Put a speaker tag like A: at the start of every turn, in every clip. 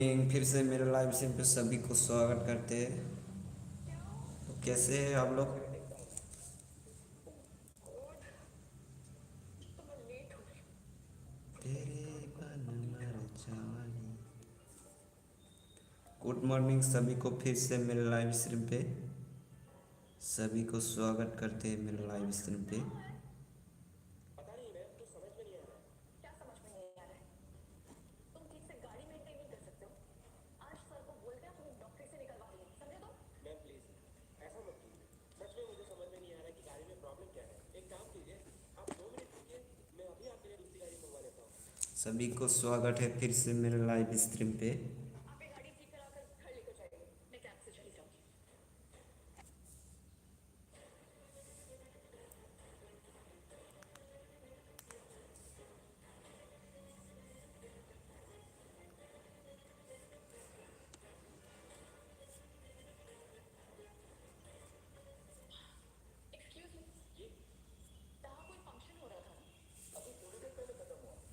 A: फिर से मेरे लाइव स्ट्रीम पे सभी को स्वागत करते हैं। तो कैसे हैं आप लोग? तेरे बन मर जावानी। गुड मॉर्निंग सभी को, फिर से मेरे लाइव स्ट्रीम पे सभी को स्वागत करते हैं मेरे लाइव स्ट्रीम पे। सभी को स्वागत है फिर से मेरे लाइव स्ट्रीम पे।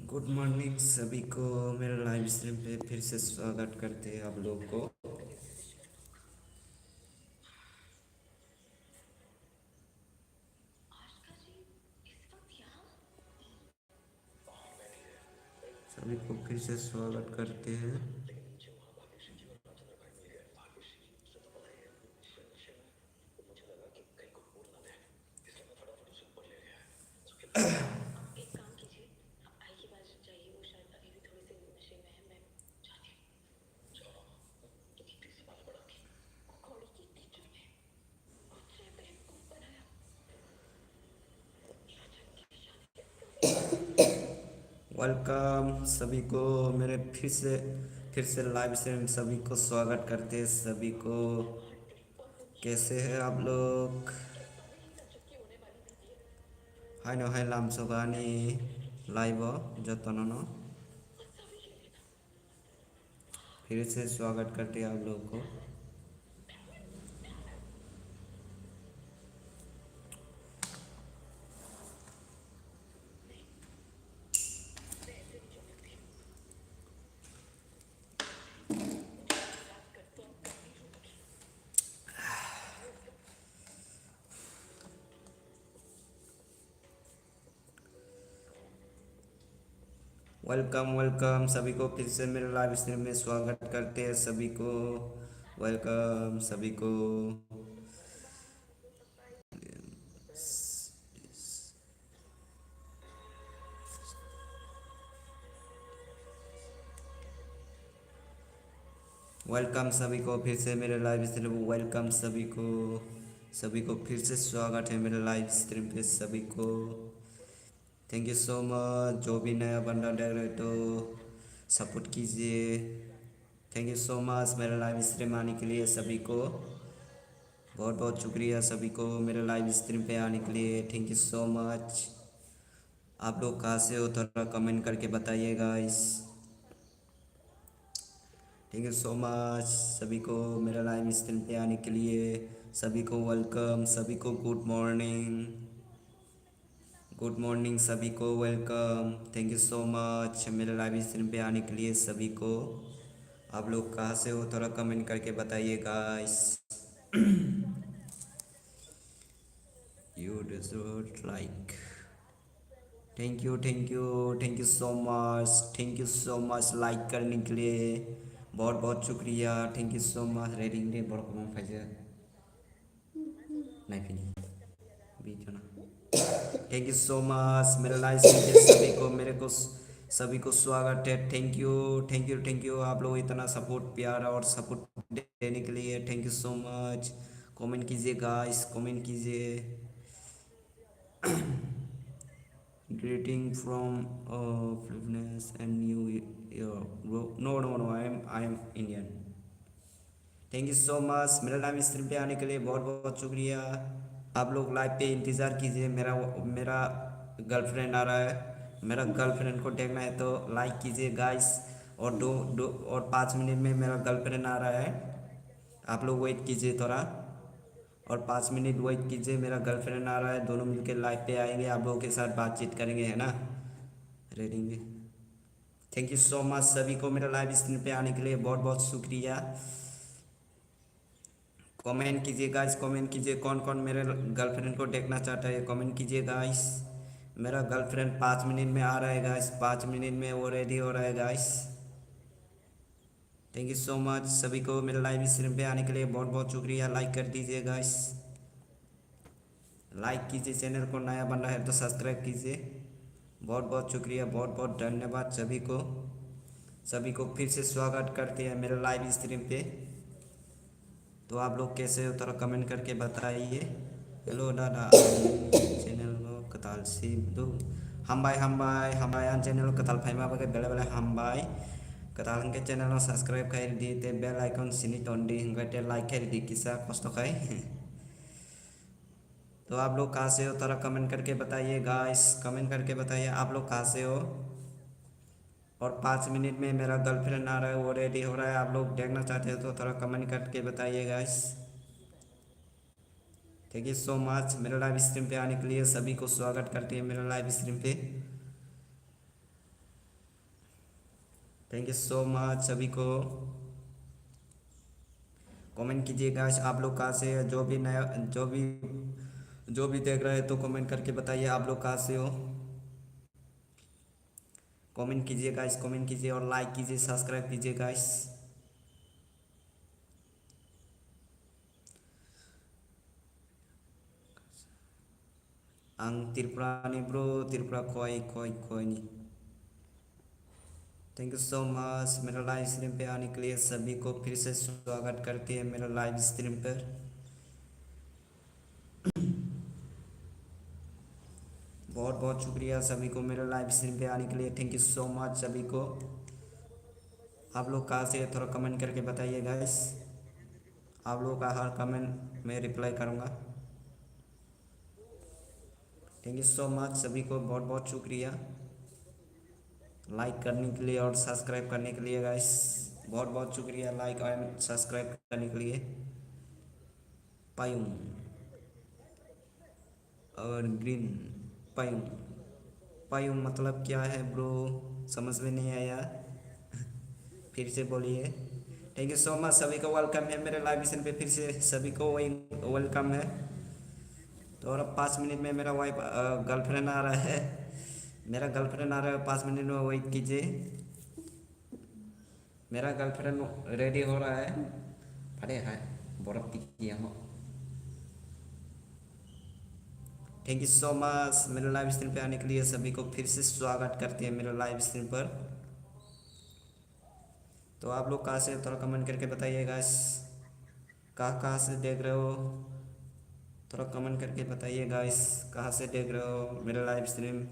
A: गुड मॉर्निंग सभी को, मेरे लाइव स्ट्रीम पे फिर से स्वागत करते हैं आप लोग को। सभी को फिर से स्वागत करते हैं। वेलकम सभी को मेरे फिर से लाइव स्ट्रीम, सभी को स्वागत करते हैं सभी को। कैसे हैं आप लोग? हाय नो हाय लाम सोगानी लाइव जतन नो फिर से स्वागत करते हैं आप लोग को। वेलकम वेलकम सभी को, फिर से मेरे लाइव स्ट्रीम में स्वागत करते हैं सभी को। वेलकम सभी को। वेलकम सभी को फिर से मेरे लाइव स्ट्रीम। वेलकम सभी को फिर से स्वागत है मेरे लाइव स्ट्रीम पे सभी को। Thank you so much. जो भी नया बंदा देख रहे तो सपोर्ट कीजिए। थैंक यू सो मच मेरे लाइव स्ट्रीम आने के लिए सभी को। बहुत बहुत शुक्रिया सभी को मेरे लाइव स्ट्रीम पे आने के लिए। Thank you so much. आप लोग कहाँ से हो थोड़ा कमेंट करके बताइए guys. Thank you so much सभी को मेरा लाइव स्ट्रीम पे आने के लिए। सभी को वेलकम, सभी को गुड मॉर्निंग। गुड मॉर्निंग सभी को, welcome. Thank you so much मेरे लाइव स्ट्रीम पे आने के लिए सभी को। आप लोग कहाँ से हो थोड़ा कमेंट करके बताइए guys. You deserve like. Thank you so much like करने के लिए। बहुत बहुत शुक्रिया। Thank you so much. रेडिंग डे बड़ कम फाइजे नहीं फिनी बीच ना। थैंक यू सो मच मेरे लाइव स्ट्रीम पे सभी को, सभी को स्वागत है। थैंक यू आप लोग इतना सपोर्ट प्यार और सपोर्ट देने के लिए। Thank you so much. Comment कीजिए गाइस, कमेंट कीजिए। Greeting from Philippines and New Year. No, no, no. I am Indian. Thank you so much मेरा लाइव स्ट्रीम पे आने के लिए बहुत बहुत शुक्रिया। आप लोग लाइव पे इंतज़ार कीजिए। मेरा मेरा गर्लफ्रेंड आ रहा है। मेरा गर्लफ्रेंड को देखना है तो लाइक कीजिए गाइस। और दो दो और 5 मिनट में मेरा गर्लफ्रेंड आ रहा है। आप लोग वेट कीजिए थोड़ा, और 5 मिनट वेट कीजिए। मेरा गर्लफ्रेंड आ रहा है, दोनों मिलकर लाइव पे आएंगे, आप लोगों के साथ बातचीत करेंगे, है ना? रेडिंग थैंक यू सो मच सभी को मेरे लाइव स्ट्रीम पे आने के लिए बहुत बहुत शुक्रिया। कमेंट कीजिए गाइस, कमेंट कीजिए कौन कौन मेरे गर्लफ्रेंड को देखना चाहता है, कमेंट कीजिए गाइस। मेरा गर्लफ्रेंड 5 मिनट में आ रहा है गाइस, 5 मिनट में वो रेडी हो रहा है guys. Thank you so much सभी को मेरे लाइव स्ट्रीम पे आने के लिए बहुत बहुत शुक्रिया। लाइक कर दीजिए गाइस, लाइक कीजिए, चैनल को नया बना है तो सब्सक्राइब कीजिए। बहुत बहुत शुक्रिया, बहुत बहुत धन्यवाद सभी को। सभी को फिर से स्वागत करते हैं मेरे लाइव स्ट्रीम पे। तो आप लोग कैसे हो थोड़ा कमेंट करके बताइए। हेलो दादा चैनल कताल सी दो हम बाय चैनल कताल फाइमा बगे बेले बेले हम बाय कताल के चैनल सब्सक्राइब कर दी ते बेल आइकन सिनी टोंडी हंगते लाइक कर दी किसा कष्ट खाई। तो आप लोग कहाँ से हो थोड़ा कमेंट करके बताइए गाइस, कमेंट करके बताइए आप लोग कहाँ से हो। और 5 मिनट में मेरा गर्लफ्रेंड आ रहा है, वो रेडी हो रहा है। आप लोग देखना चाहते हो तो थोड़ा कमेंट करके बताइए guys. Thank you so much मेरे लाइव स्ट्रीम पे आने के लिए सभी को स्वागत करते हैं मेरे लाइव स्ट्रीम पे। थैंक यू सो मच सभी को। कमेंट कीजिए गाइस आप लोग कहाँ से जो भी नया जो भी देख रहे हैं तो कमेंट करके बताइए आप लोग कहाँ से हो। कमेंट कीजिए गाइस, कमेंट कीजिए और लाइक कीजिए, सब्सक्राइब कीजिए गाइस। आं त्रिपुरा नी ब्रो, त्रिपुरा कोई कोई कोई नहीं। थैंक यू सो मच मेरा लाइव स्ट्रीम पे आने के लिए सभी को फिर से स्वागत करते हैं मेरा लाइव स्ट्रीम पर। बहुत बहुत शुक्रिया सभी को मेरे लाइव स्ट्रीम पे आने के लिए। थैंक यू सो मच सभी को। आप लोग कहाँ से थोड़ा कमेंट करके बताइए गाइस। आप लोगों का हर कमेंट मैं रिप्लाई करूँगा। थैंक यू सो मच सभी को, बहुत बहुत शुक्रिया लाइक करने के लिए और सब्सक्राइब करने के लिए गाइस। बहुत बहुत शुक्रिया लाइक और सब्सक्राइब करने के लिए। पायूं और ग्रीन पायूं, पायूं मतलब क्या है ब्रो, समझ में नहीं आया फिर से बोलिए। थैंक यू सो मच सभी को, वेलकम है मेरे लाइव स्ट्रीम पे फिर से सभी को वही वेलकम है। तो और अब 5 मिनट में मेरा वाइफ गर्लफ्रेंड आ रहा है, मेरा गर्लफ्रेंड आ रहा है, 5 मिनट में वेट कीजिए। मेरा गर्लफ्रेंड रेडी हो रहा है। अरे हाय बर्फ दिखी हम। थैंक यू सो मच मेरे लाइव स्ट्रीम पे आने के लिए सभी को फिर से स्वागत करते हैं मेरे लाइव स्ट्रीम पर। तो आप लोग कहाँ से थोड़ा कमेंट करके बताइए गाइस, कहाँ कहाँ से देख रहे हो थोड़ा कमेंट करके बताइए गाइस। कहाँ से देख रहे हो मेरा लाइव स्ट्रीम,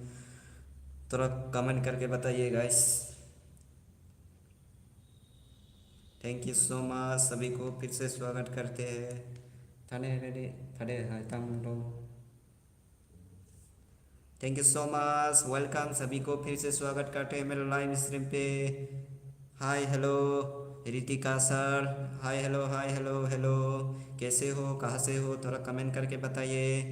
A: थोड़ा कमेंट करके बताइए guys. Thank you so much सभी को फिर से स्वागत करते हैं। थाने रेडी थाने हाय तंग। Thank you so much welcome सभी को फिर से स्वागत करते हैं मेरे लाइव स्ट्रीम पे। Hi hello Ritika sir, hi hello hi hello hello, कैसे हो कहाँ से हो थोड़ा कमेंट करके बताइए।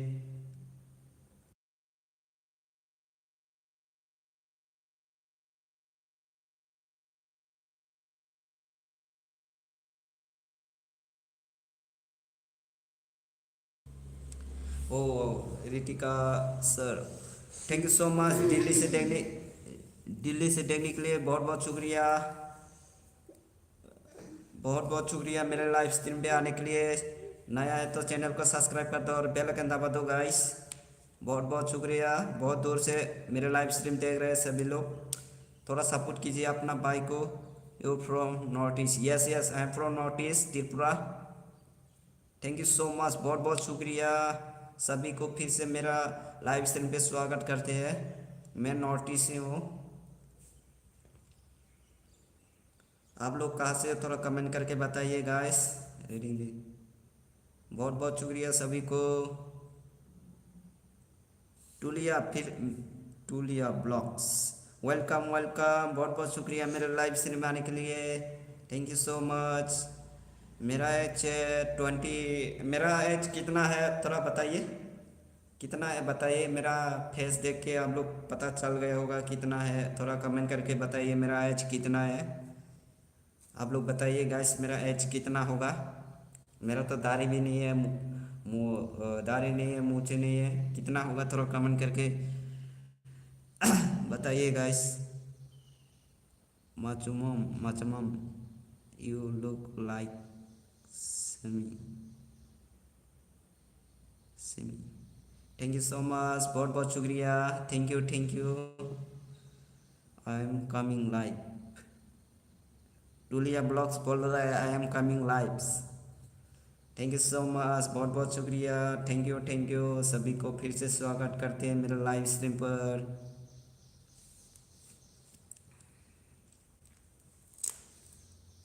A: ओ Ritika sir, thank you so much Delhi से देखने के लिए बहुत बहुत शुक्रिया। बहुत बहुत शुक्रिया मेरे लाइव स्ट्रीम पे आने के लिए। नया है तो चैनल को सब्सक्राइब कर दो और बेल आइकन दबा दो गाइस। बहुत बहुत शुक्रिया, बहुत दूर से मेरे लाइव स्ट्रीम देख रहे हैं सभी लोग। थोड़ा सपोर्ट कीजिए अपना भाई को। You from north east, yes yes I am from north east Tripura. Thank you so much, बहुत बहुत शुक्रिया सभी को फिर से मेरा लाइव स्ट्रीम पे स्वागत करते हैं। मैं नॉर्थ ईस्ट से हूँ। आप लोग कहाँ से थोड़ा कमेंट करके बताइए गाइस। रीडिंग दी, बहुत बहुत शुक्रिया सभी को। टूलिया फिर टूलिया ब्लॉग्स, वेलकम वेलकम, बहुत बहुत शुक्रिया मेरे लाइव स्ट्रीम में आने के लिए। Thank you so much. मेरा एज 20, मेरा एज कितना है थोड़ा बताइए कितना है बताइए। मेरा फेस देख के आप लोग पता चल गया होगा कितना है, थोड़ा कमेंट करके बताइए मेरा एज कितना है। आप लोग बताइए गाइस मेरा एज कितना होगा। मेरा तो दाढ़ी भी नहीं है, मुँह दाढ़ी नहीं है, मूछें नहीं है, कितना होगा थोड़ा कमेंट करके बताइए गाइस। मचमम you look like semi semi. Thank you so much, बहुत बहुत शुक्रिया, thank you. I am coming live. टूलिया ब्लॉग्स बोल रहा है I am coming live. Thank you so much, बहुत बहुत शुक्रिया, थैंक यू सभी को फिर से स्वागत करते हैं मेरे लाइव स्ट्रीम पर।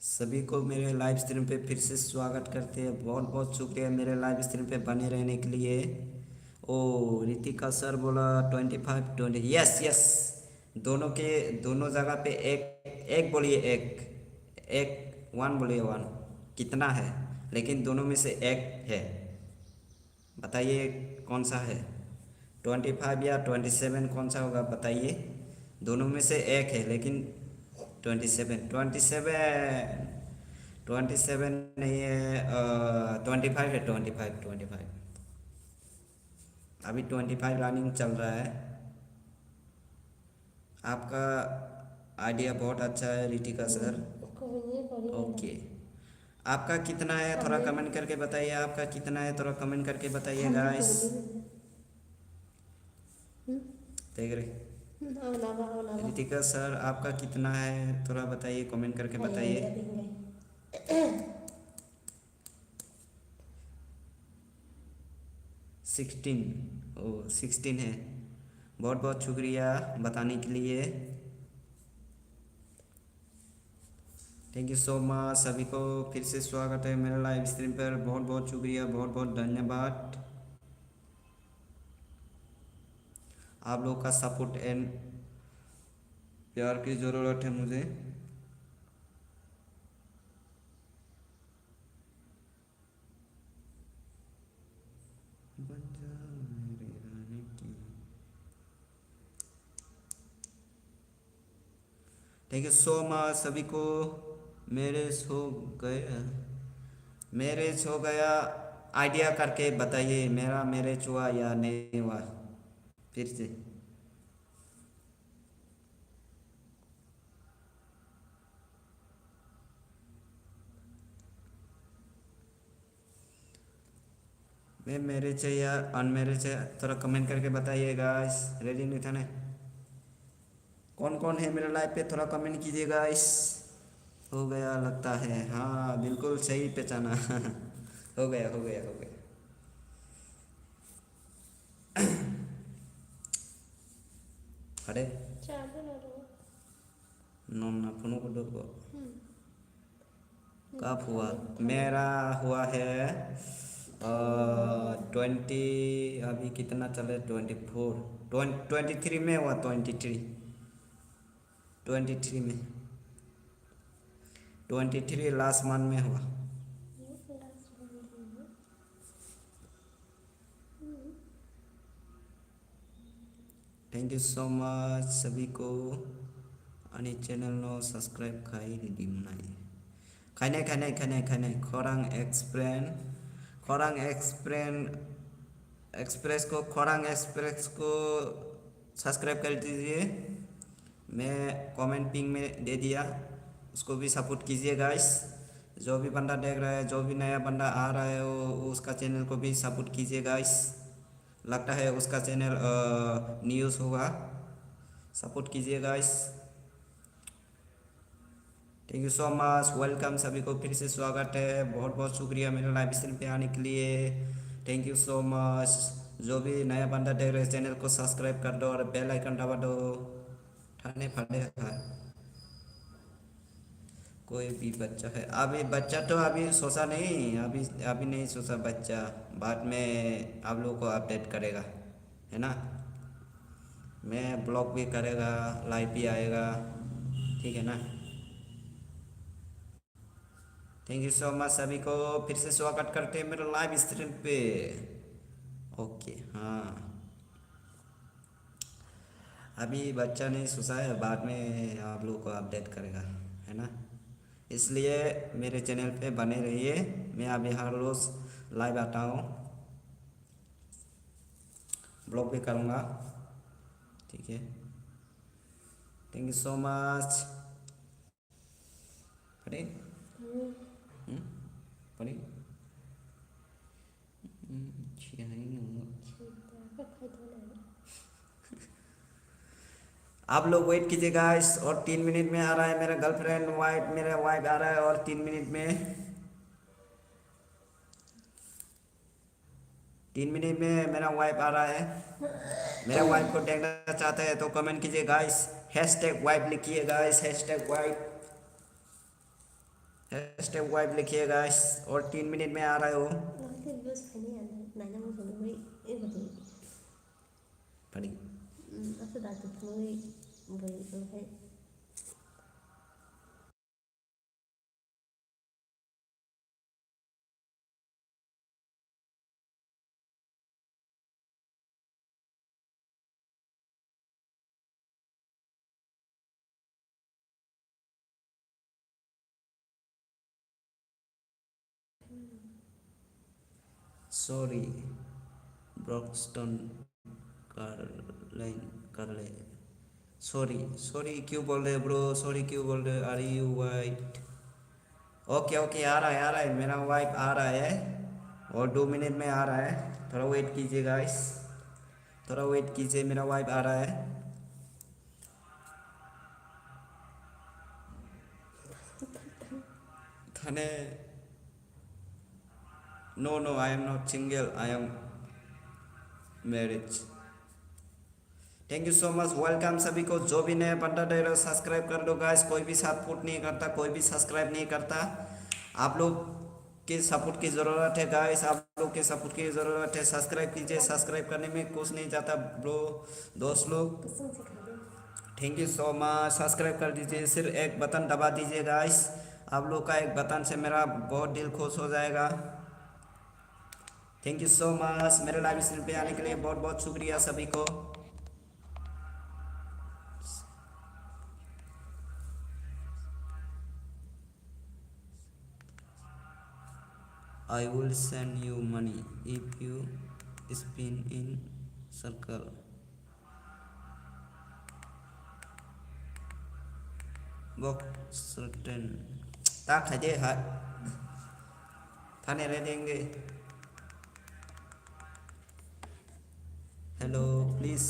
A: सभी को मेरे लाइव स्ट्रीम पे फिर से स्वागत करते हैं, बहुत बहुत शुक्रिया मेरे लाइव स्ट्रीम पे बने रहने के लिए। ओ रितिका सर बोला 25 20, यस यस। दोनों के दोनों जगह पे एक एक बोलिए, एक एक वन बोलिए, वन कितना है, लेकिन दोनों में से एक है, बताइए कौन सा है। 25 या 27 कौन सा होगा बताइए। दोनों में से एक है लेकिन 27 27 नहीं है, 25 है, 25 अभी 25 रनिंग चल रहा है। आपका आइडिया बहुत अच्छा है रितिका सर। ओके, आपका कितना है थोड़ा कमेंट करके बताइए, आपका कितना है थोड़ा कमेंट करके बताइए गाइस। देख रहे रितिका सर आपका कितना है थोड़ा बताइए, कमेंट करके बताइए। 16, ओ 16 है, बहुत बहुत शुक्रिया बताने के लिए, थैंक यू सो मच। सभी को फिर से स्वागत है मेरे लाइव स्ट्रीम पर, बहुत बहुत शुक्रिया, बहुत बहुत धन्यवाद। आप लोग का सपोर्ट एंड प्यार की ज़रूरत है मुझे। थैंक यू सो मच सभी को। मैरिज हो गया, मैरिज हो गया, आइडिया करके बताइए मेरा मैरिज हुआ या नहीं हुआ फिर से। मैं मैरिज है या अनमैरिज है थोड़ा कमेंट करके बताइए गाइस। रेडी नहीं था ना, कौन कौन है मेरे लाइव पे थोड़ा कमेंट कीजिए गाइस। हो गया लगता है, हाँ बिल्कुल सही पहचाना हो गया हो गया हो गया। अरे नोना फोनो को दो कब हुआ, मेरा हुआ है 20, अभी कितना चले 24, 23 में हुआ, 23 में, 23 लास्ट मंथ में हुआ। थैंक यू सो मच सभी को। आणि चैनल नो सब्सक्राइब खाई रिडी मनाई खाने खोरांग एक्सप्रेस को खोरांग एक्सप्रेस को सब्सक्राइब कर दीजिए। मैं कमेंट पिंग में दे दिया, उसको भी सपोर्ट कीजिए गाइस। जो भी बंदा देख रहा है, जो भी नया बंदा आ रहा है वो उसका चैनल को भी सपोर्ट कीजिए गाइस। लगता है उसका चैनल न्यूज़ होगा, सपोर्ट कीजिए guys. Thank you so much, welcome सभी को फिर से स्वागत है, बहुत बहुत शुक्रिया मेरे लाइव स्ट्रीम पे आने के लिए, थैंक यू सो मच। जो भी नया बंदा देख रहे चैनल को सब्सक्राइब कर दो और बेल आइकन दबा दो। ठाने फटे है कोई भी बच्चा है, अभी बच्चा तो अभी सोचा नहीं, अभी अभी नहीं सोचा बच्चा, बाद में आप लोगों को अपडेट करेगा, है ना। मैं ब्लॉग भी करेगा, लाइव भी आएगा, ठीक है ना। थैंक यू सो मच सभी को फिर से स्वागत करते हैं मेरे लाइव स्ट्रीम पे। ओके हाँ, अभी बच्चा नहीं सोचा है, बाद में आप लोगों को अपडेट करेगा, है ना। इसलिए मेरे चैनल पे बने रहिए। मैं अभी हर रोज़ लाइव आता हूँ, ब्लॉग भी करूँगा, ठीक है। Thank you so much. पढ़े पढ़े आप लोग वेट कीजिए गाइस, और 3 मिनट में आ रहा है मेरा गर्लफ्रेंड वाइफ, मेरा वाइफ आ रहा है, और 3 मिनट में, 3 मिनट में मेरा वाइफ आ रहा है। मेरा वाइफ को देखना चाहते हैं तो कमेंट कीजिए गाइस, हैशटैग वाइफ लिखिए गाइस, हैशटैग वाइफ लिखिए गाइस, और 3 मिनट में आ रहा है वो। पढ़ी सॉरी ब्रॉक्सटन कर ले। सॉरी सॉरी क्यों बोल रहे ब्रो, सॉरी क्यों बोल रहे, are you white? Okay okay, आ रहा है मेरा वाइफ आ रहा है, और 2 मिनट में आ रहा है, थोड़ा वेट कीजिए गाइस, थोड़ा वेट कीजिए, मेरा वाइफ आ रहा है। थाने no no, I am not single, I am marriage. Thank you so much, welcome सभी को। जो भी नया बंदा दे रहे हो सब्सक्राइब कर लो गाइस, कोई भी सपोर्ट नहीं करता, कोई भी सब्सक्राइब नहीं करता। आप लोग के सपोर्ट की ज़रूरत है गाइस, आप लोग के सपोर्ट की ज़रूरत है। सब्सक्राइब कीजिए, सब्सक्राइब करने में कुछ नहीं जाता ब्रो, दोस्त लोग। Thank you so much, subscribe कर दीजिए, सिर्फ एक बटन दबा दीजिए गाइस, आप लोग का एक बटन से मेरा बहुत दिल खुश हो जाएगा। थैंक यू सो मच, मेरे लाइव स्ट्रीम पे आने के लिए बहुत बहुत शुक्रिया सभी को। I will send you money if you spin in circle. Box certain. Ta khai dे hả? थाने रह देंगे। Hello please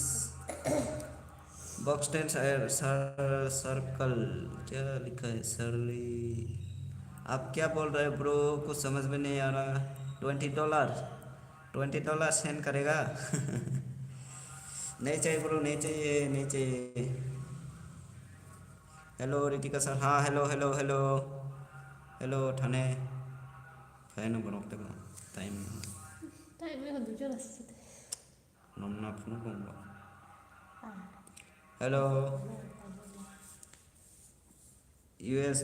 A: box ten circle, क्या लिखा है सरली? आप क्या बोल रहे हैं ब्रो, कुछ समझ में नहीं आ रहा। $20, $20 सेंड करेगा? नहीं चाहिए ब्रो, नहीं चाहिए, नहीं चाहिए। हेलो रितिका सर, हाँ hello hello hello hello Thane fan बनोगते का टाइम नमना फोन करूँगा। Hello $US।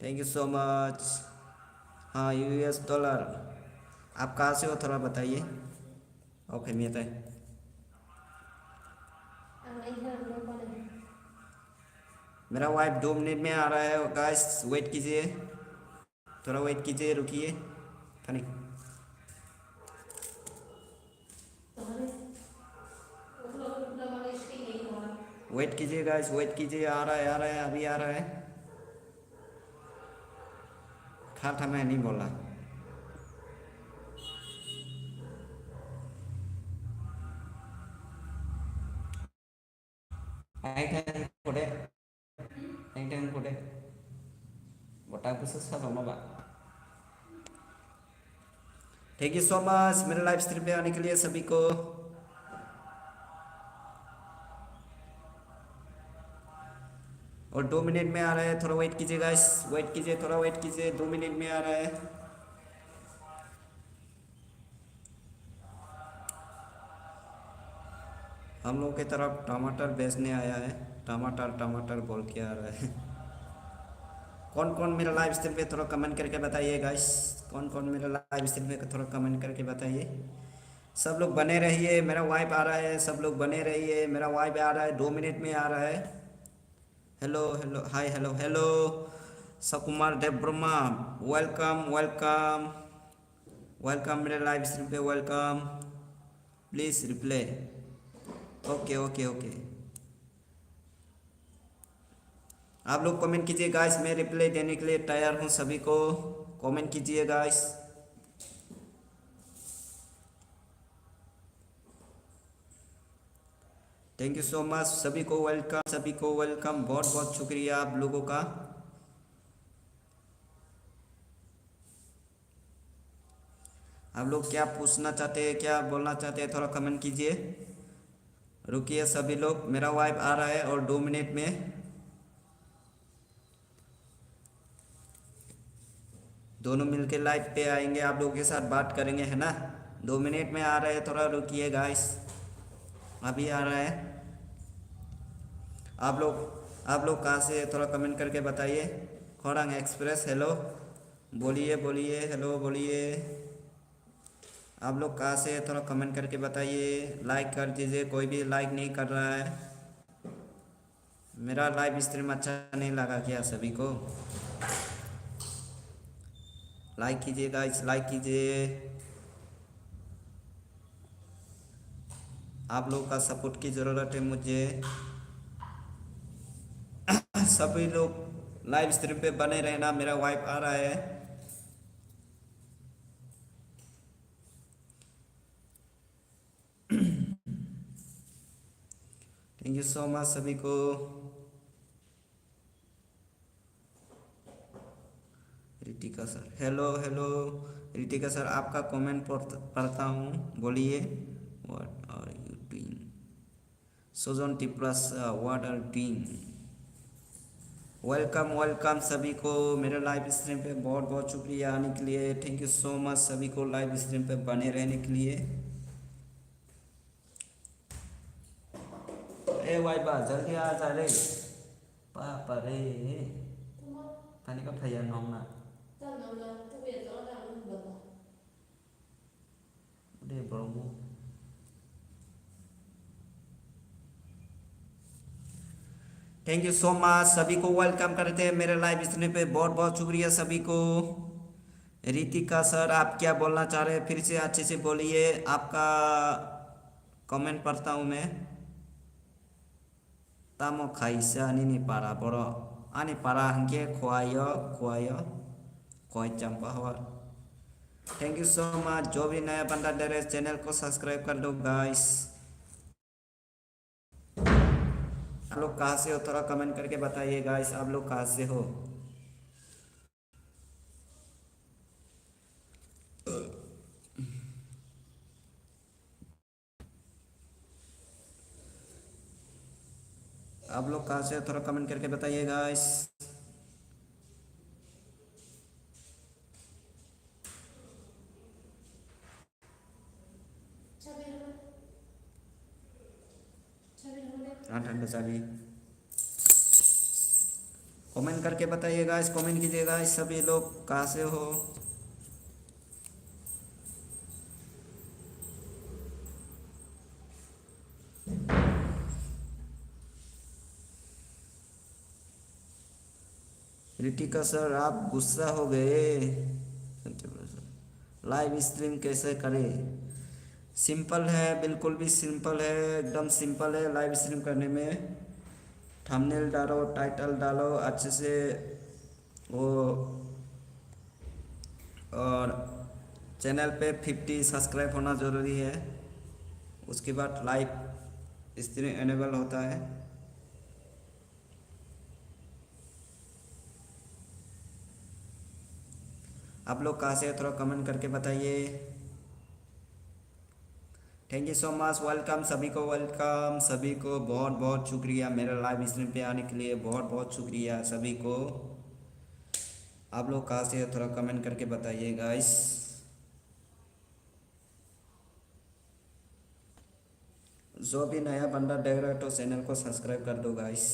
A: Thank you so much. हाँ $US। आप कहाँ से हो थोड़ा बताइए। ओके मियता है। मेरा वाइफ 2 मिनट में आ रहा है गाइस, वेट कीजिए, थोड़ा वेट कीजिए, रुकिए फनी। वेट कीजिए गाइस, वेट कीजिए, आ रहा है आ रहा है, अभी आ रहा है। खा था मैं नहीं बोला। Anh của đấy, anh của đấy, một trang cứ xuất sắc lắm bạn। Thank you so much मेरे लाइव स्ट्रीम पे आने के लिए सभी को। और 2 मिनट में आ रहा है, थोड़ा वेट कीजिए गाइस, वेट कीजिए, थोड़ा वेट कीजिए, 2 मिनट में आ रहा है। हम लोग की तरफ टमाटर बेचने आया है, टमाटर टमाटर बोल के आ रहा है। कौन कौन मेरा लाइव स्ट्रीम पे थोड़ा कमेंट करके बताइए गाइस, कौन कौन मेरा लाइव स्ट्रीम पे थोड़ा कमेंट करके बताइए। सब लोग बने रहिए, मेरा वाइफ आ रहा है, सब लोग बने रहिए, मेरा वाइफ आ रहा है, 2 मिनट में आ रहा है। Hello hello hi hello hello सकुमार Dev Brahma, welcome welcome welcome मेरे लाइव स्ट्रीम पे, welcome. Please reply. Okay okay okay, आप लोग कमेंट कीजिए गाइस, मैं रिप्लाई देने के लिए तैयार हूँ, सभी को कमेंट कीजिए guys. Thank you so much, सभी को वेलकम, सभी को वेलकम, बहुत बहुत शुक्रिया आप लोगों का। आप लोग क्या पूछना चाहते हैं, क्या बोलना चाहते हैं, थोड़ा कमेंट कीजिए। रुकिए सभी लोग, मेरा वाइफ आ रहा है और 2 मिनट में दोनों मिलके लाइव पे आएंगे, आप लोगों के साथ बात करेंगे, है ना। 2 मिनट में आ रहे हैं, थोड़ा रुकिए गाइस, अभी आ रहा है। आप लोग कहाँ से, थोड़ा कमेंट करके बताइए। खौरांग एक्सप्रेस, हेलो बोलिए बोलिए, हेलो बोलिए। आप लोग कहाँ से, थोड़ा कमेंट करके बताइए, लाइक कर दीजिए, कोई भी लाइक नहीं कर रहा है। मेरा लाइव स्ट्रीम अच्छा नहीं लगा क्या सभी को? लाइक कीजिए गाइस, लाइक कीजिए, आप लोगों का सपोर्ट की ज़रूरत है मुझे। सभी लोग लाइव स्ट्रीम पे बने रहना, मेरा वाइफ आ रहा है। थैंक यू सो मच सभी को। Ritika sir, hello hello. Ritika sir, आपका कमेंट पढ़ता हूँ, बोलिए। What are you doing? Sujan टिप्रास, what are doing? Welcome welcome सभी को मेरे लाइव स्ट्रीम पे, बहुत बहुत शुक्रिया आने के लिए। थैंक यू सो मच सभी को लाइव स्ट्रीम पे बने रहने के लिए। ए वाई बा जल्दी आ जा रे, पापा रे, पानी का भैया नौना दे ब्रह्मो। थैंक यू सो मच सभी को वेलकम करते हैं मेरे लाइव स्ट्रीम पे, बहुत बहुत शुक्रिया सभी को। रितिका सर, आप क्या बोलना चाह रहे हैं, फिर से अच्छे से बोलिए, आपका कमेंट पढ़ता हूँ मैं। तामो खाइसा नहीं पारा बड़ो आनी पारा हंके खोआयो खोआयो खोई चंपा हवा। थैंक यू सो मच, जो भी नया बंदा दे रहे चैनल को सब्सक्राइब कर दो गाइस। आप लोग कहाँ से हो, थोड़ा कमेंट करके बताइए गाइस, आप लोग कहाँ से हो। आप लोग कहाँ से हो, थोड़ा कमेंट करके बताइए गाइस। हाँ ठंडा चाबी, कमेंट करके बताइए गाइस, कमेंट कीजिए गाइस, सभी लोग कहाँ से हो। रितिका सर, आप गुस्सा हो गए, लाइव स्ट्रीम कैसे करें? सिंपल है, बिल्कुल भी सिंपल है, एकदम सिंपल है लाइव स्ट्रीम करने में। थंबनेल डालो, टाइटल डालो अच्छे से वो, और चैनल पे 50 सब्सक्राइब होना ज़रूरी है, उसके बाद लाइव स्ट्रीम एनेबल होता है। आप लोग कहाँ से है, थोड़ा कमेंट करके बताइए। Thank you so much, welcome सभी को, वेलकम सभी को, बहुत बहुत शुक्रिया मेरा लाइव स्ट्रीम पे आने के लिए, बहुत बहुत शुक्रिया सभी को। आप लोग कहाँ से है, थोड़ा कमेंट करके बताइए गाइस। जो भी नया बंदा देख रहा है तो चैनल को सब्सक्राइब कर दो guys.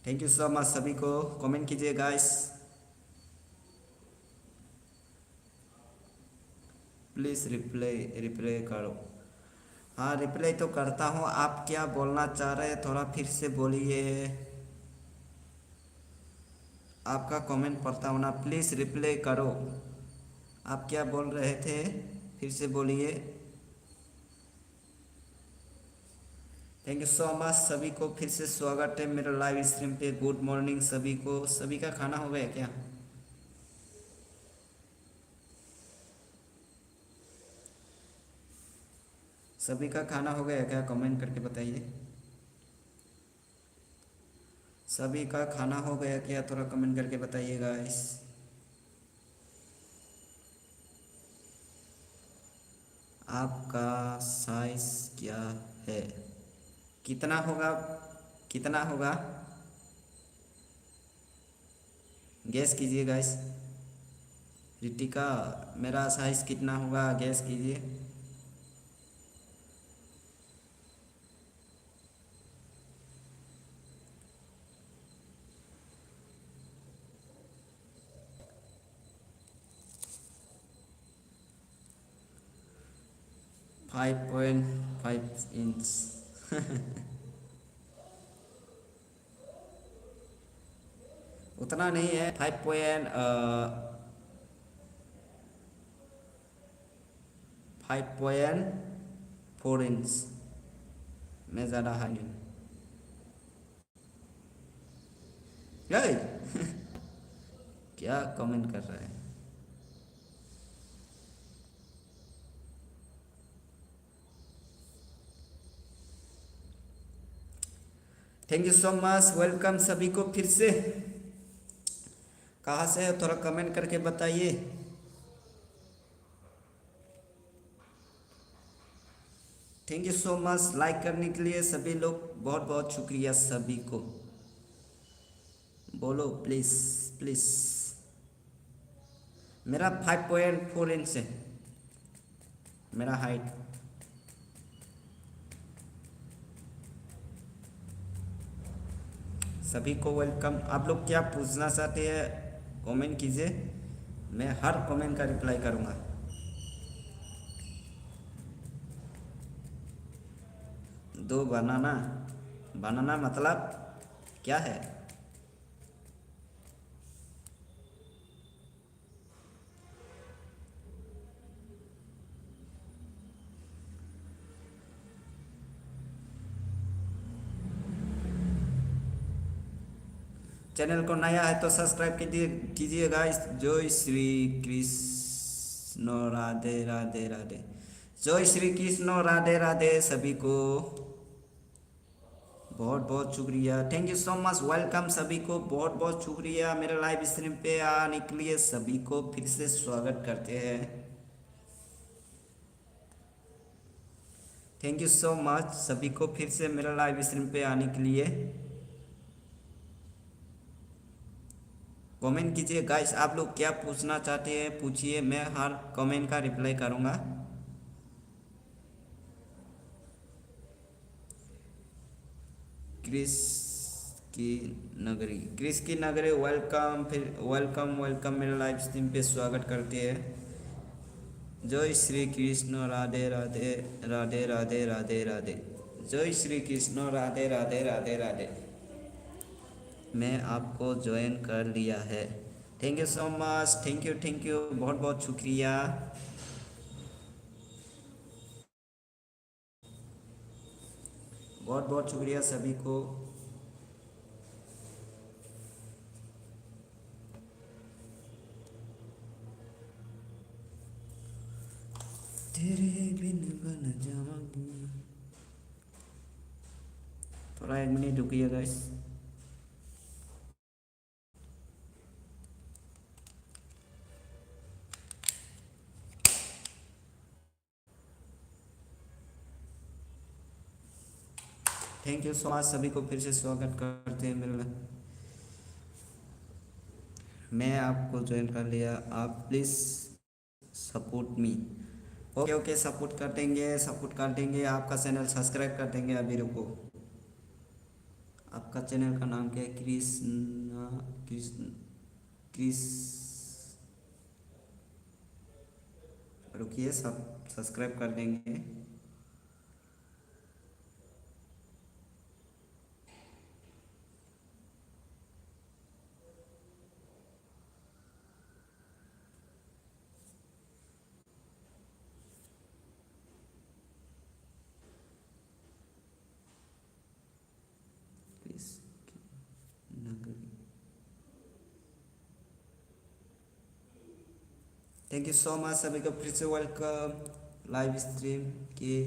A: Thank you so much सभी को, कमेंट कीजिए गाइस, प्लीज़ रिप्लाई रिप्लाई करो। हाँ रिप्लाई तो करता हूँ, आप क्या बोलना चाह रहे हैं थोड़ा फिर से बोलिए। आपका कमेंट पढ़ता हूँ ना, प्लीज़ रिप्लाई करो। आप क्या बोल रहे थे फिर से बोलिए। थैंक यू सो मच सभी को, फिर से स्वागत है मेरा लाइव स्ट्रीम पे। गुड मॉर्निंग सभी को। सभी का खाना हो गया क्या? सभी का खाना हो गया क्या? कमेंट करके बताइए। सभी का खाना हो गया क्या? थोड़ा कमेंट करके बताइए गाइस। आपका साइज क्या है? कितना होगा? कितना होगा? गैस कीजिए गाइस। रितिका, मेरा साइज कितना होगा गैस कीजिए। Five point 5 inch. उतना नहीं है, 5.4 इंच। मैं ज़्यादा हाई नहीं। गई। क्या कमेंट कर रहे हैं? Thank you so much, welcome सभी को फिर से। कहाँ से है थोड़ा कमेंट करके बताइए। Thank you so much like करने के लिए सभी लोग, बहुत बहुत शुक्रिया सभी को। बोलो प्लीज़ प्लीज़। मेरा 5.4 इंच है मेरा हाइट। सभी को वेलकम। आप लोग क्या पूछना चाहते हैं कमेंट कीजिए, मैं हर कमेंट का रिप्लाई करूँगा। दो बनाना? बनाना मतलब क्या है? चैनल को नया है तो सब्सक्राइब कीजिए कीजिएगा। जय श्री कृष्ण, राधे राधे राधे। जय श्री कृष्ण, राधे राधे सभी को, बहुत बहुत शुक्रिया। Thank you so much, welcome सभी को, बहुत बहुत शुक्रिया। मेरे लाइव स्ट्रीम पे आने के लिए सभी को फिर से स्वागत करते हैं। थैंक यू सो मच सभी को फिर से मेरा लाइव स्ट्रीम पे आने के लिए। कमेंट कीजिए गाइस, आप लोग क्या पूछना चाहते हैं पूछिए, मैं हर कमेंट का रिप्लाई करूँगा। क्रिस की नगरी, क्रिस की नगरी, वेलकम, फिर वेलकम वेलकम मेरे लाइव स्ट्रीम पे स्वागत करते हैं। जय श्री कृष्ण, राधे राधे राधे राधे राधे राधे। जय श्री कृष्ण, राधे राधे राधे राधे। मैं आपको ज्वाइन कर लिया है। Thank you so much, thank you बहुत बहुत शुक्रिया। बहुत बहुत शुक्रिया सभी को। तेरे बिन बन जाऊंगी। थोड़ा 1 मिनट रुकिए guys. Thank you so much सभी को, फिर से स्वागत करते हैं मेरे। मैं आपको ज्वाइन कर लिया, आप please support me. Okay okay, support कर देंगे आपका चैनल सब्सक्राइब कर देंगे। अभी रुको, आपका चैनल का नाम क्या है? कृष्णा कृष्ण क्रिस, रुकिए सब सब्सक्राइब कर देंगे। क्रिस नगरी, थैंक यू सो मच सभी को फिर से वेलकम लाइव स्ट्रीम के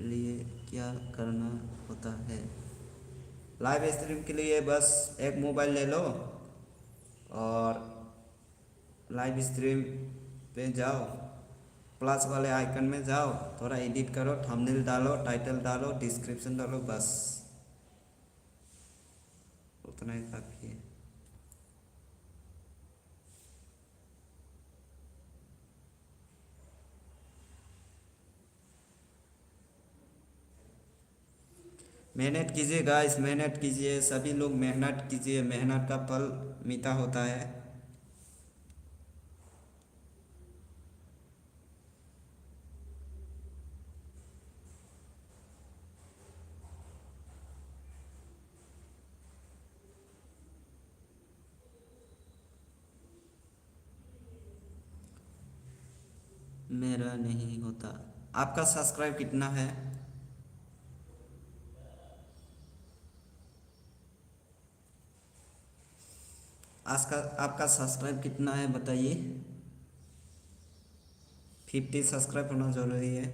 A: लिए। क्या करना होता है लाइव स्ट्रीम के लिए? बस एक मोबाइल ले लो और लाइव स्ट्रीम पे जाओ, प्लस वाले आइकन में जाओ, थोड़ा एडिट करो, थंबनेल डालो, टाइटल डालो, डिस्क्रिप्शन डालो, बस उतना ही काफ़ी है। मेहनत कीजिए गाइस, मेहनत कीजिए, सभी लोग मेहनत कीजिए, मेहनत का फल मीठा होता है। मेरा नहीं होता। आपका सब्सक्राइब कितना है? आपका सब्सक्राइब कितना है बताइए। 50 सब्सक्राइब होना जरूरी है।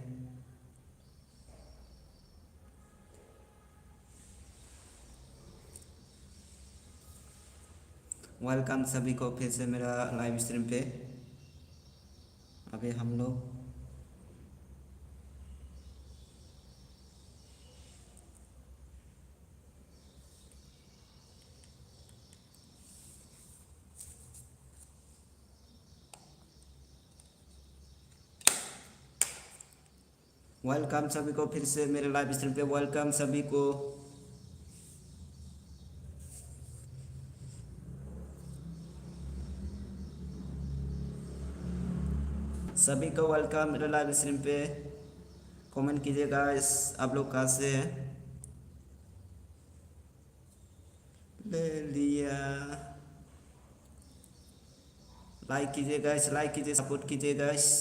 A: वेलकम सभी को फिर से मेरा लाइव स्ट्रीम पे। अभी हम लोग वेलकम सभी को फिर से मेरे लाइव स्ट्रीम पे, वेलकम सभी को। सभी को वेलकम मेरे लाइव स्ट्रीम पे। कमेंट कीजिए गाइस, आप लोग कहाँ से हैं? ले लिया, लाइक कीजिए गाइस, लाइक कीजिए, सपोर्ट कीजिए guys.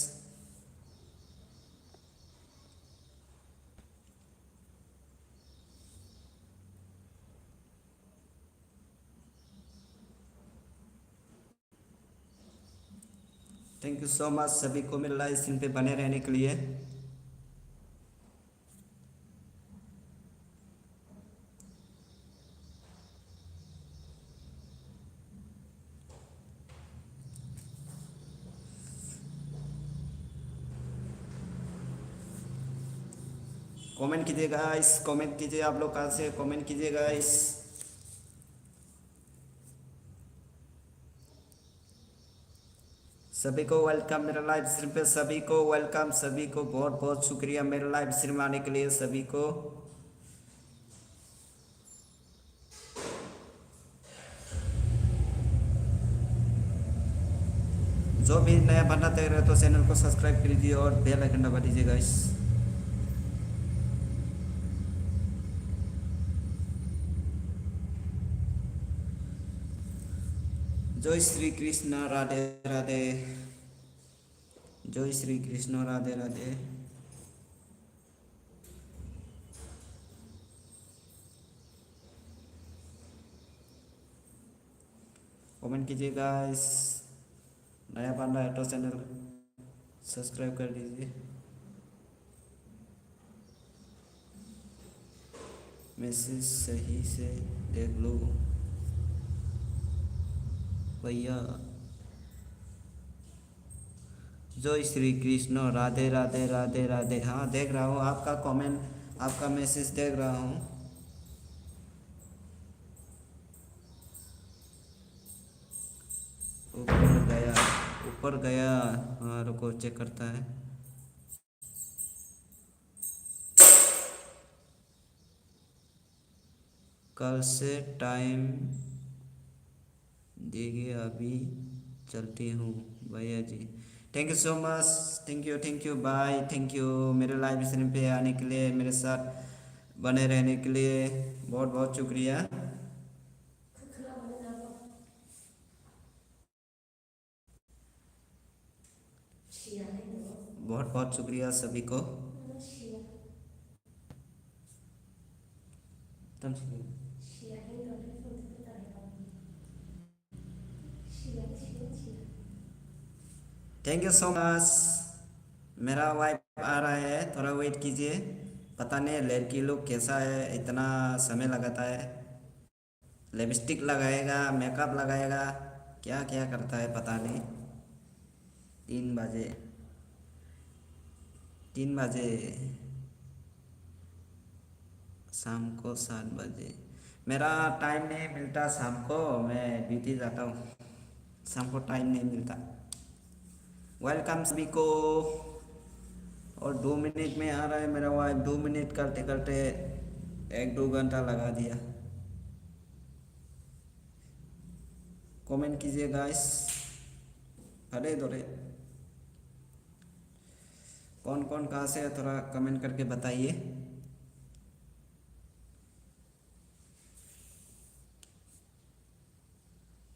A: Thank you so much सभी को मेरे लाइव स्ट्रीम पे बने रहने के लिए। कमेंट कीजिए गाइस, कमेंट कीजिए, आप लोग कहाँ से कमेंट कीजिए गाइस। सभी को वेलकम मेरा लाइव स्ट्रीम पे, सभी को वेलकम, सभी को बहुत बहुत शुक्रिया मेरे लाइव स्ट्रीम आने के लिए सभी को। जो भी नया बंदा देख रहे हो तो चैनल को सब्सक्राइब कर दीजिए और बेल आइकन दबा दीजिए गाइस। जय श्री कृष्ण, राधे राधे। जय श्री कृष्ण, राधे राधे। कमेंट कीजिए गाइस, नया बंदा है तो चैनल सब्सक्राइब कर दीजिए। मैसेज सही से देख लो भैया। जय श्री कृष्ण, राधे राधे, राधे राधे। हाँ देख रहा हूँ आपका कमेंट, आपका मैसेज देख रहा हूँ। ऊपर गया, ऊपर गया। हाँ रुको चेक करता है। कल से टाइम देंगे, अभी चलती हूँ भैया जी। Thank you so much, thank you bye, thank you मेरे लाइव स्ट्रीम पे आने के लिए, मेरे साथ बने रहने के लिए बहुत बहुत शुक्रिया। बहुत बहुत शुक्रिया सभी को। Thank you so much. मेरा वाइफ आ रहा है, थोड़ा वेट कीजिए। पता नहीं लड़की लोग कैसा है, इतना समय लगाता है। लिपस्टिक लगाएगा, मेकअप लगाएगा, क्या क्या करता है पता नहीं। 3 बजे, 3 बजे शाम को 7 बजे। मेरा टाइम नहीं मिलता शाम को, मैं ड्यूटी जाता हूँ, शाम को टाइम नहीं मिलता। वेलकम सभी को। और 2 मिनट में आ रहा है मेरा वाइफ, 2 मिनट करते करते 1-2 घंटा लगा दिया। कमेंट कीजिए गाइस, अरे दोरे कौन कौन कहाँ से है, थोड़ा कमेंट करके बताइए।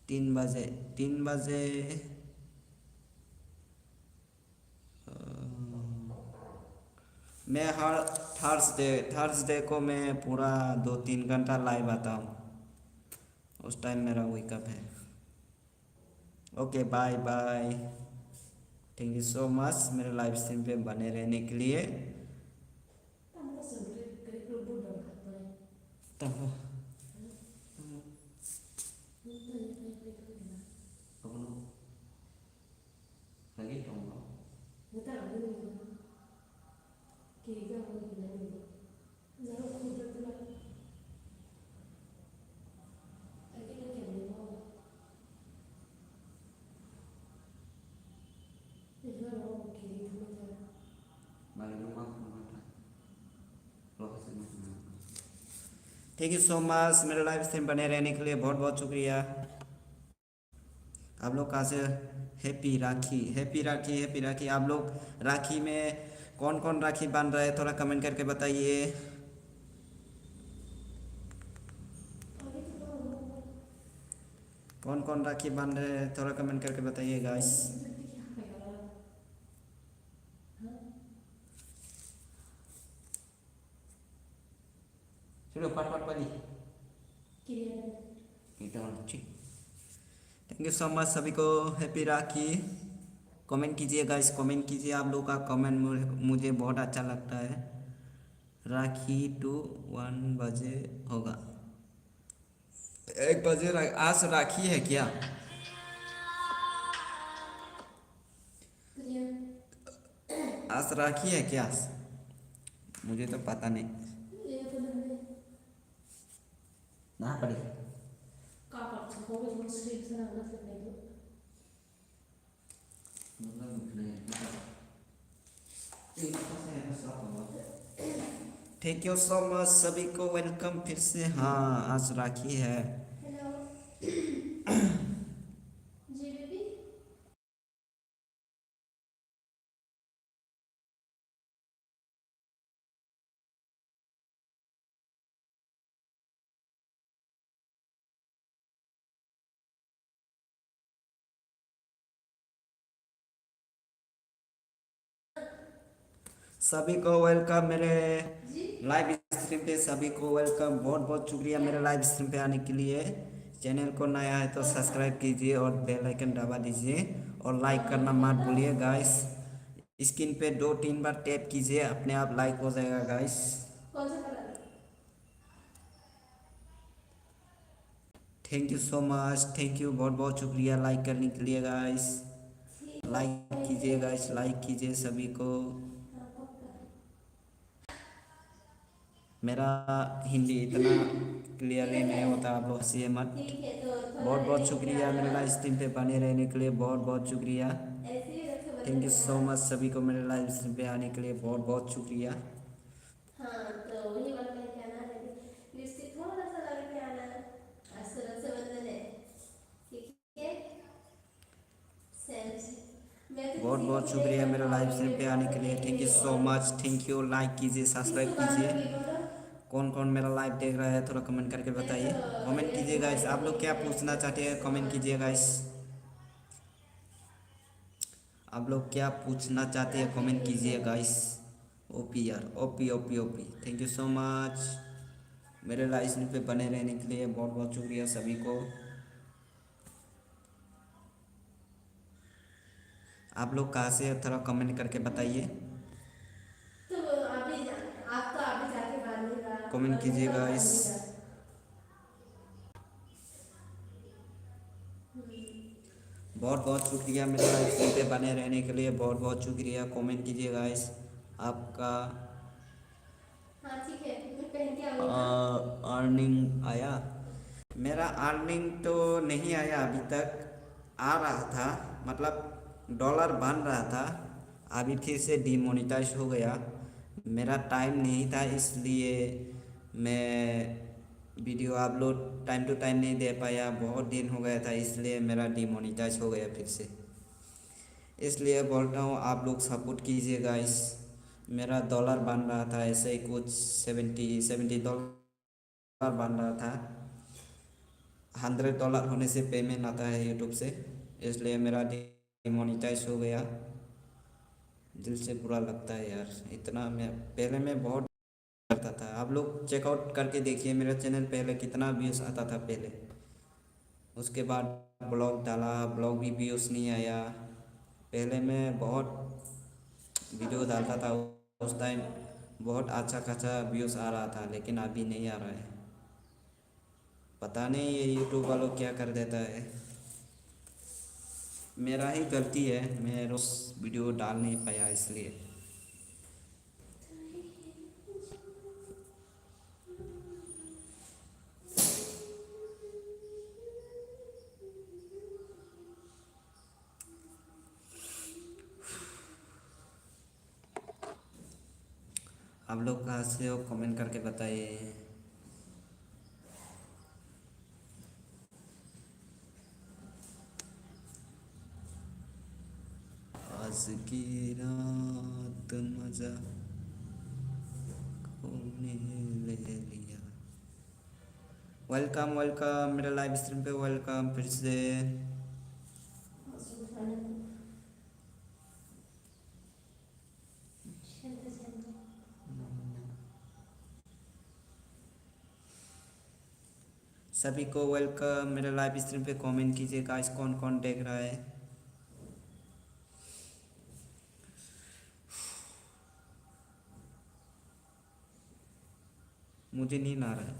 A: तीन बजे, 3 बजे मैं हर थर्सडे को मैं पूरा 2-3 घंटा लाइव आता हूँ, उस टाइम मेरा वेकअप है। Okay bye bye, thank you so much मेरे लाइव स्ट्रीम पे बने रहने के लिए। तब lagi dong bang. Thank you so much मेरे लाइव स्ट्रीम बने रहने के लिए, बहुत बहुत शुक्रिया। आप लोग कहाँ से? हैप्पी राखी, हैप्पी राखी, हैप्पी राखी। आप लोग राखी में कौन कौन राखी बांध रहा है, थोड़ा कमेंट करके बताइए। कौन कौन राखी बांध रहे हैं, थोड़ा कमेंट करके बताइए गाइस। चलो पाट पाट वाली थैंक यू सो मच सभी को, हैप्पी राखी। कमेंट कीजिए गाइस, कमेंट कीजिए, आप लोग का कमेंट मुझे बहुत अच्छा लगता है। राखी 1 बजे होगा, 1 बजे। आज राखी है क्या? आज राखी है क्या? मुझे तो पता नहीं ना पड़ी। थैंक यू सो मच सभी को, वेलकम फिर से। हाँ आज राखी है। सभी को वेलकम मेरे लाइव स्ट्रीम पे, सभी को वेलकम, बहुत बहुत शुक्रिया मेरे लाइव स्ट्रीम पे आने के लिए। चैनल को नया है तो सब्सक्राइब कीजिए और बेल आइकन दबा दीजिए और लाइक करना मत भूलिए गाइस। स्क्रीन पे 2-3 बार टैप कीजिए, अपने आप लाइक हो जाएगा guys. Thank you so much, thank you, बहुत बहुत शुक्रिया लाइक करने के लिए गाइस। लाइक कीजिए गाइस, लाइक कीजिए सभी को। मेरा हिंदी इतना क्लियरली नहीं होता, आप लोग हंसिए मत। बहुत बहुत शुक्रिया मेरे लाइव स्ट्रीम पे बने रहने के लिए, बहुत बहुत शुक्रिया। थैंक यू सो मच सभी को मेरे लाइव स्ट्रीम पे आने के लिए, बहुत बहुत शुक्रिया। बहुत बहुत शुक्रिया मेरा लाइव स्ट्रीम पे आने के लिए। Thank you so much, thank you. Like कीजिए, सब्सक्राइब कीजिए। कौन कौन मेरा लाइव देख रहा है थोड़ा कमेंट करके बताइए। कमेंट कीजिए गाइस, आप लोग क्या पूछना चाहते हैं कमेंट कीजिए गाइस। आप लोग क्या पूछना चाहते हैं कमेंट कीजिए गाइस। ओपी यार, OP OP OP, thank you so much मेरे लाइव स्ट्रीम पे बने रहने के लिए। बहुत बहुत शुक्रिया सभी को। आप लोग कहाँ से थोड़ा कमेंट करके बताइए।
B: तो आप तो अभी जाके बाद में
A: कमेंट कीजिए गाइस। बहुत बहुत शुक्रिया मेरे लाइव स्ट्रीम पे बने रहने के लिए। बहुत बहुत शुक्रिया। कमेंट कीजिए गाइस आपका।
B: हाँ ठीक है, मैं पहन के आऊँगी ना।
A: अर्निंग आया? मेरा अर्निंग तो नहीं आया अभी तक। आ रहा था, मतलब डॉलर बन रहा था। अभी फिर से डिमोनेटाइज हो गया। मेरा टाइम नहीं था इसलिए मैं video upload time to time नहीं दे पाया। बहुत दिन हो गया था इसलिए मेरा डिमोनेटाइज हो गया फिर से। इसलिए बोलता हूँ आप लोग सपोर्ट कीजिए गाइस। मेरा डॉलर बन रहा था ऐसे ही कुछ 70 बन रहा था। $100 होने से पेमेंट आता है यूट्यूब से, इसलिए मेरा डिमोनेटाइज हो गया। दिल से बुरा लगता है यार। इतना मैं बहुत करता था। आप लोग चेकआउट करके देखिए मेरा चैनल पहले कितना व्यूज़ आता था पहले। उसके बाद ब्लॉग डाला, ब्लॉग भी व्यूज़ नहीं आया। पहले मैं बहुत वीडियो डालता था, उस टाइम बहुत अच्छा खासा व्यूज़ आ रहा था, लेकिन अभी नहीं आ रहा है। पता नहीं ये यूट्यूब वालों क्या कर देता है। मेरा ही गलती है, मैं रोज़ वीडियो डाल नहीं पाया इसलिए। आप लोग कहाँ से हो कमेंट करके बताइए। आज की रात मजा खूबने ले लिया। वेलकम वेलकम मेरा लाइव स्ट्रीम पे, वेलकम फिर से। सभी को वेलकम मेरे लाइव स्ट्रीम पे। कमेंट कीजिए गाइस कौन कौन देख रहा है। मुझे नींद आ रहा है,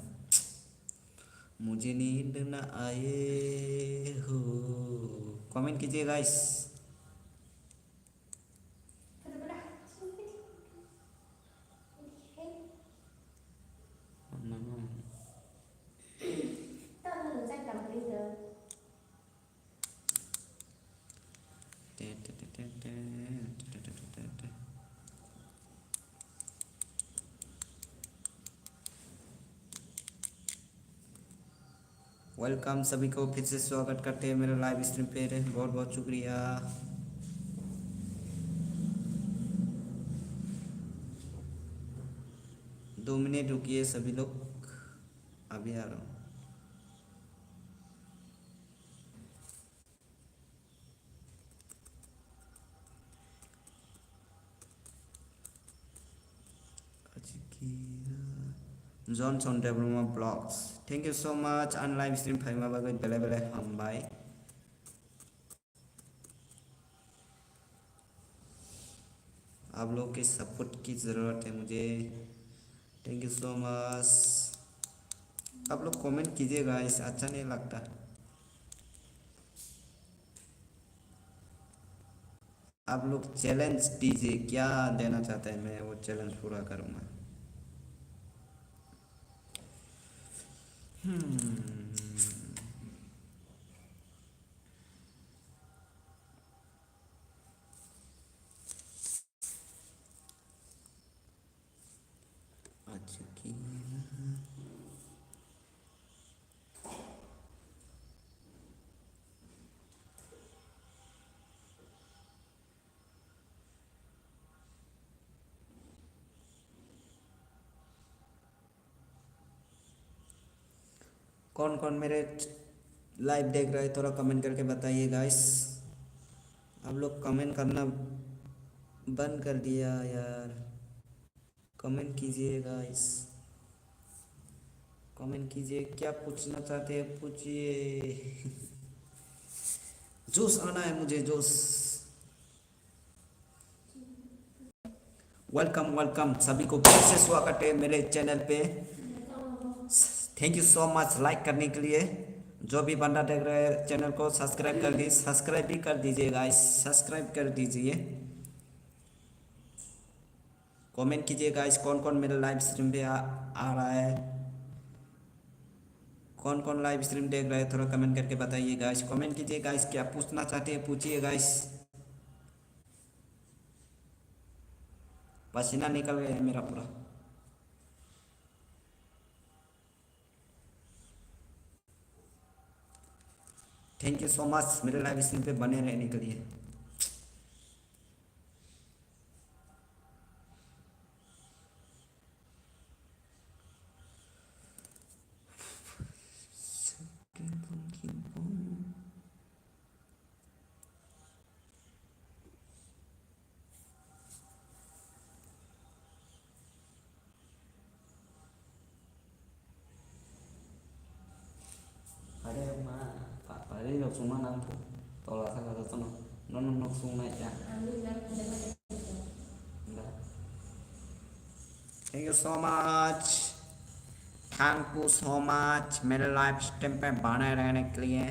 A: मुझे नींद न आए हो। कमेंट कीजिए गाइस। वेलकम सभी को, फिर से स्वागत करते हैं मेरे लाइव स्ट्रीम पे। बहुत बहुत शुक्रिया। 2 मिनट रुकिए सभी लोग, अभी आ रहा हूँ। Johnson development blogs, thank you so much. आन लाइव स्ट्रीम फाइमा बागै बेले बेले हामबाय। आप लोग के सपोर्ट की ज़रूरत है मुझे। Thank you so much. आप लोग कमेंट कीजिएगा, इस अच्छा नहीं लगता। आप लोग चैलेंज दीजिए, क्या देना चाहते हैं मैं वो चैलेंज पूरा करूँगा। आज की कौन कौन मेरे लाइव देख रहे हैं थोड़ा कमेंट करके बताइए गाइस। आप लोग कमेंट करना बंद कर दिया यार, कमेंट कीजिए गाइस, कमेंट कीजिए, क्या पूछना चाहते हैं पूछिए। जोश आना है मुझे, जोश। वेलकम वेलकम सभी को फिर से स्वागत है मेरे चैनल पे। Thank you so much like करने के लिए। जो भी बंदा देख रहे हैं चैनल को सब्सक्राइब कर दीजिए, सब्सक्राइब भी कर दीजिए गाइस, सब्सक्राइब कर दीजिए। कमेंट कीजिए गाइस, कौन कौन मेरे लाइव स्ट्रीम पे आ रहा है, कौन कौन लाइव स्ट्रीम देख रहे हैं थोड़ा कमेंट करके बताइए गाइस। कमेंट कीजिए गाइस, क्या पूछना चाहते हैं पूछिए गाइस। पसीना निकल गया है मेरा पूरा। थैंक यू सो मच मेरे लाइव स्ट्रीम पे बने रहने के लिए। Ada yang mah Pak Pari lo semua nampu tolak kata sono non sungai ya. Thank you so much, thank you so much मेरे लाइव स्ट्रीम पे बने रहने के लिए।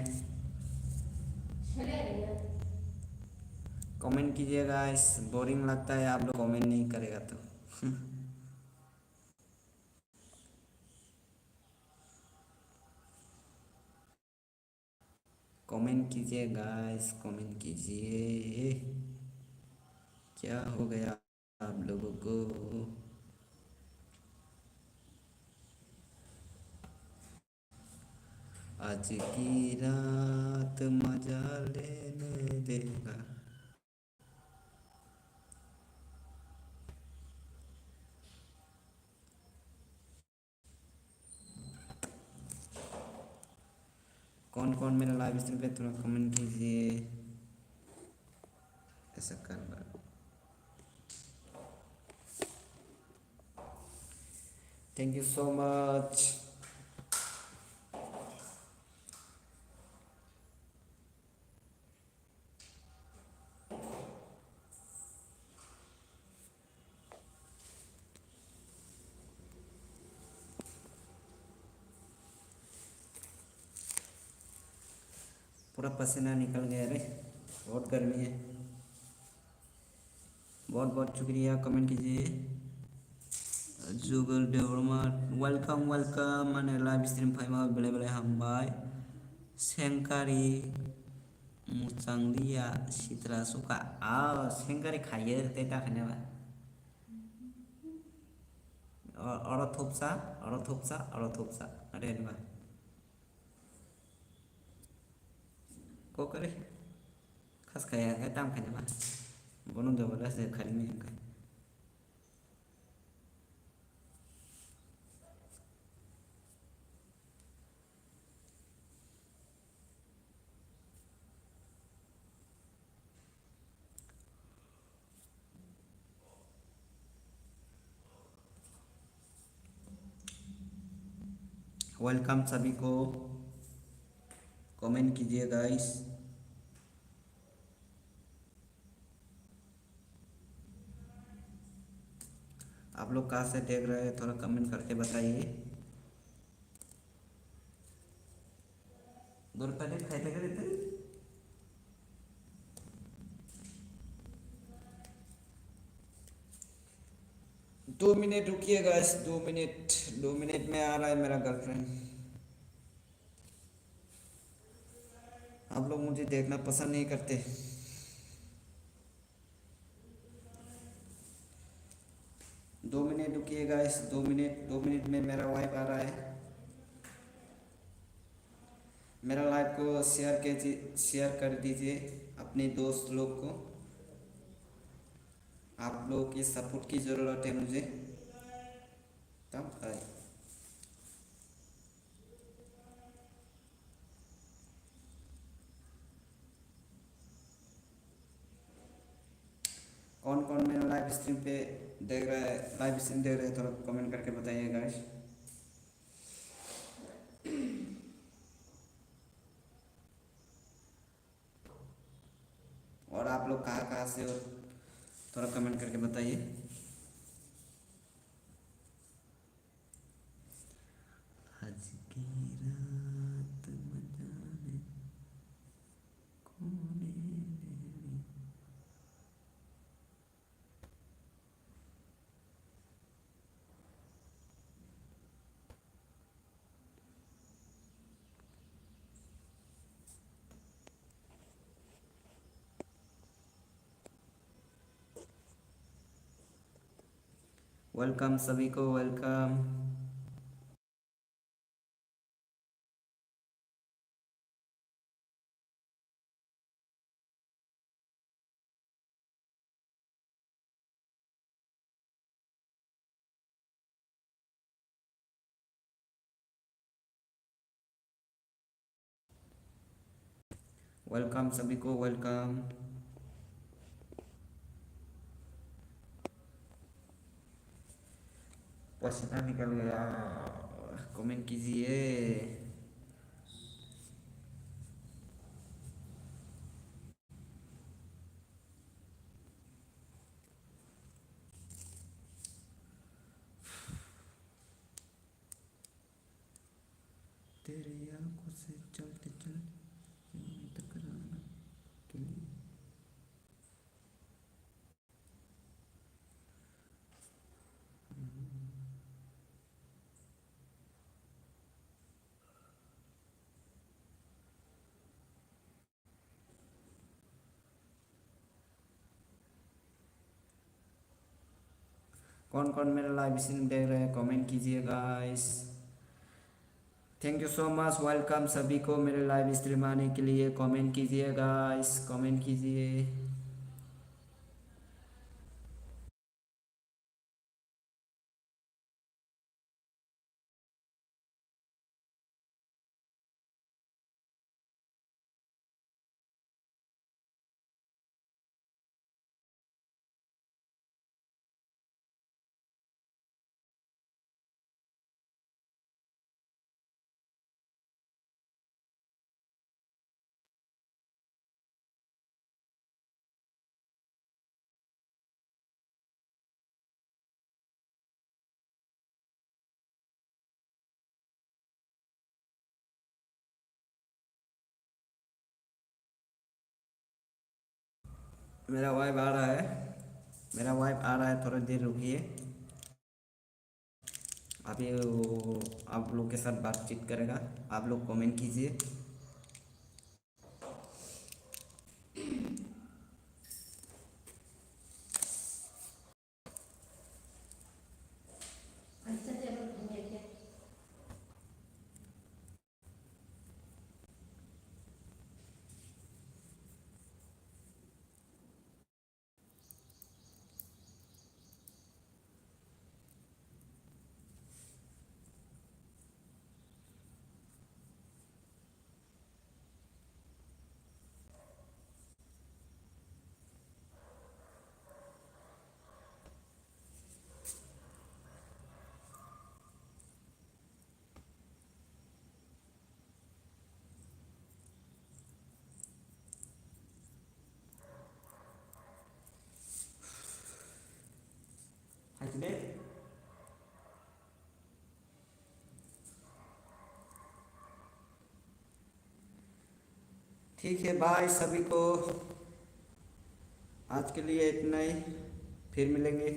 A: कमेंट कीजिएगा, इस बोरिंग लगता है आप लोग कमेंट नहीं करेगा तो। कमेंट कीजिए गाइस, कमेंट कीजिए, क्या हो गया आप लोगों को। आज की रात मजा लेने देगा। कौन कौन मेरा लाइव स्ट्रीम पे थोड़ा कमेंट कीजिए, ऐसा करना। Thank you so much. पूरा पसीना निकल गया रे, बहुत गर्मी है। बहुत बहुत शुक्रिया, कमेंट कीजिए। जुगल डेवलपमेंट वेलकम वेलकम माने लाइव स्ट्रीम फाइमा बेले बेले हामबाय सेंकारी मुचांलिया सित्रा सुका आ सेंकारी खायो ते ताखनेबा अरथोपसा अरे नबा को करे खास खाया है ताम खानेबा बनो जबरदस्त खाली में का। वेलकम सभी को, कमेंट कीजिए गाइस। आप लोग कहाँ से देख रहे हैं थोड़ा कमेंट करके बताइए। दो रुपये खाते करते 2 मिनट रुकिए गाइस, 2 मिनट में आ रहा है मेरा गर्लफ्रेंड। आप लोग मुझे देखना पसंद नहीं करते। 2 मिनट रुकिए गाइस, 2 मिनट में मेरा वाइफ आ रहा है। मेरा लाइव को शेयर कर दीजिए अपने दोस्त लोग को। आप लोगों की सपोर्ट की ज़रूरत है मुझे, तब आए। लाइव स्ट्रीम पे देख रहे हैं, लाइव स्ट्रीम देख रहे हैं, थोड़ा कमेंट करके बताइए गाइस। और आप लोग कहाँ कहाँ से हो, थोड़ा कमेंट करके बताइए। आज की रात मजाने कोने मेरी। वेलकम सभी को, वेलकम। वेलकम सभी को, वेलकम। पसीना निकल गया, कमेंट कीजिए। तेरे आंखों से चलते चलते टकराना के लिए। कौन कौन मेरा लाइव स्ट्रीम देख रहे हैं, कमेंट कीजिए guys. Thank you so much, welcome सभी को मेरे लाइव स्ट्रीम आने के लिए। कमेंट कीजिए गाइस, कमेंट कीजिए। मेरा वाइब आ रहा है, मेरा वाइब आ रहा है, थोड़ा देर रुकिए। अभी वो आप लोग के साथ बातचीत करेगा, आप लोग कमेंट कीजिए।
B: अच्छा टेबल पे बैठ के
A: ठीक है, बाय सभी को, आज के लिए इतना ही, फिर मिलेंगे।